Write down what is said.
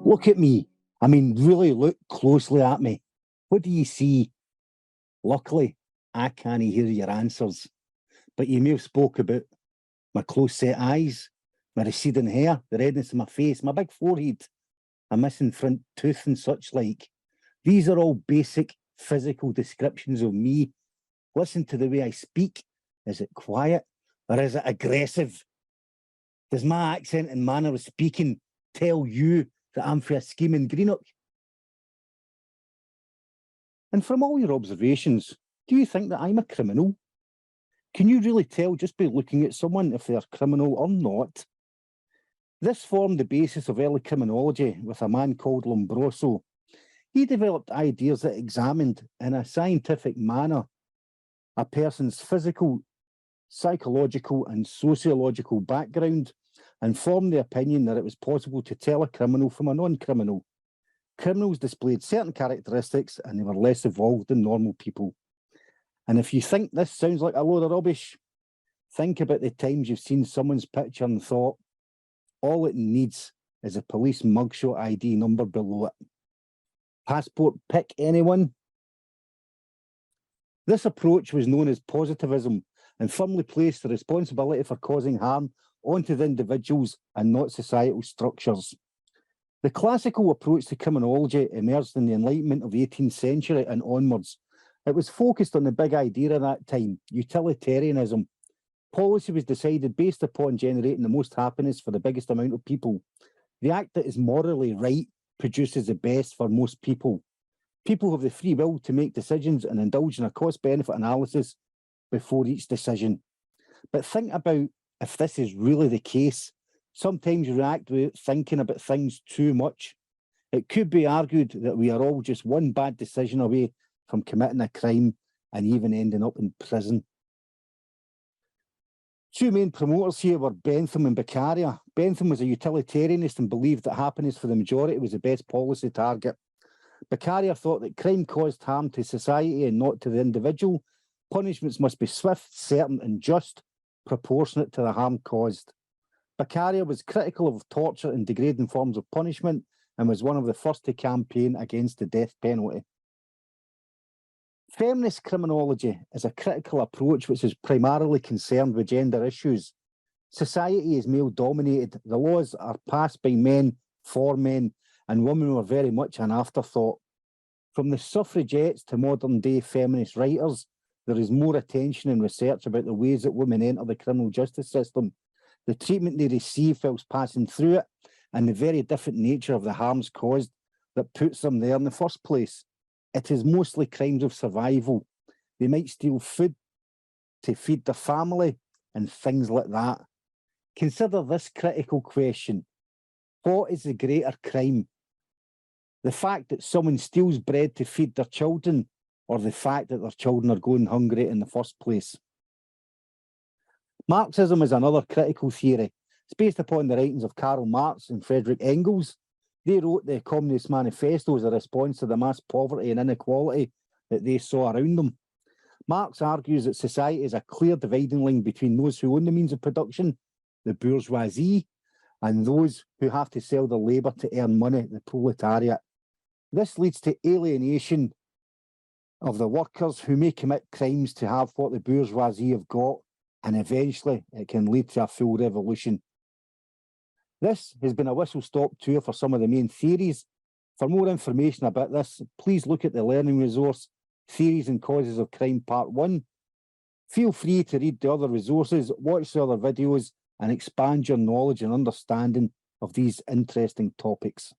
Look at me. I mean, really look closely at me. What do you see? Luckily, I can't hear your answers, but you may have spoke about my close set eyes, my receding hair, the redness of my face, my big forehead, a missing front tooth and such like. These are all basic physical descriptions of me. Listen to the way I speak. Is it quiet or is it aggressive? Does my accent and manner of speaking tell you that I'm for a scheme in Greenock? And from all your observations, do you think that I'm a criminal? Can you really tell just by looking at someone if they're criminal or not? This formed the basis of early criminology with a man called Lombroso. He developed ideas that examined, in a scientific manner, a person's physical, psychological and sociological background and formed the opinion that it was possible to tell a criminal from a non-criminal. Criminals displayed certain characteristics and they were less evolved than normal people. And if you think this sounds like a load of rubbish, think about the times you've seen someone's picture and thought, all it needs is a police mugshot ID number below it. Passport pick, anyone? This approach was known as positivism and firmly placed the responsibility for causing harm onto the individuals and not societal structures. The classical approach to criminology emerged in the Enlightenment of the 18th century and onwards. It was focused on the big idea at that time, utilitarianism. Policy was decided based upon generating the most happiness for the biggest amount of people. The act that is morally right produces the best for most people. People have the free will to make decisions and indulge in a cost-benefit analysis before each decision. But think about if this is really the case. Sometimes you react without thinking about things too much. It could be argued that we are all just one bad decision away from committing a crime and even ending up in prison. Two main promoters here were Bentham and Beccaria. Bentham was a utilitarianist and believed that happiness for the majority was the best policy target. Beccaria thought that crime caused harm to society and not to the individual. Punishments must be swift, certain and just, proportionate to the harm caused. Beccaria was critical of torture and degrading forms of punishment and was one of the first to campaign against the death penalty. Feminist criminology is a critical approach which is primarily concerned with gender issues. Society is male-dominated. The laws are passed by men for men, and women were very much an afterthought. From the suffragettes to modern-day feminist writers, there is more attention and research about the ways that women enter the criminal justice system, the treatment they receive whilst passing through it, and the very different nature of the harms caused that puts them there in the first place. It is mostly crimes of survival. They might steal food to feed their family and things like that. Consider this critical question. What is the greater crime? The fact that someone steals bread to feed their children, or the fact that their children are going hungry in the first place? Marxism is another critical theory. It's based upon the writings of Karl Marx and Friedrich Engels. They wrote the Communist Manifesto as a response to the mass poverty and inequality that they saw around them. Marx argues that society is a clear dividing line between those who own the means of production, the bourgeoisie, and those who have to sell their labour to earn money, the proletariat. This leads to alienation of the workers who may commit crimes to have what the bourgeoisie have got, and eventually it can lead to a full revolution. This has been a whistle-stop tour for some of the main theories. For more information about this, please look at the learning resource, Theories and Causes of Crime Part 1. Feel free to read the other resources, watch the other videos, and expand your knowledge and understanding of these interesting topics.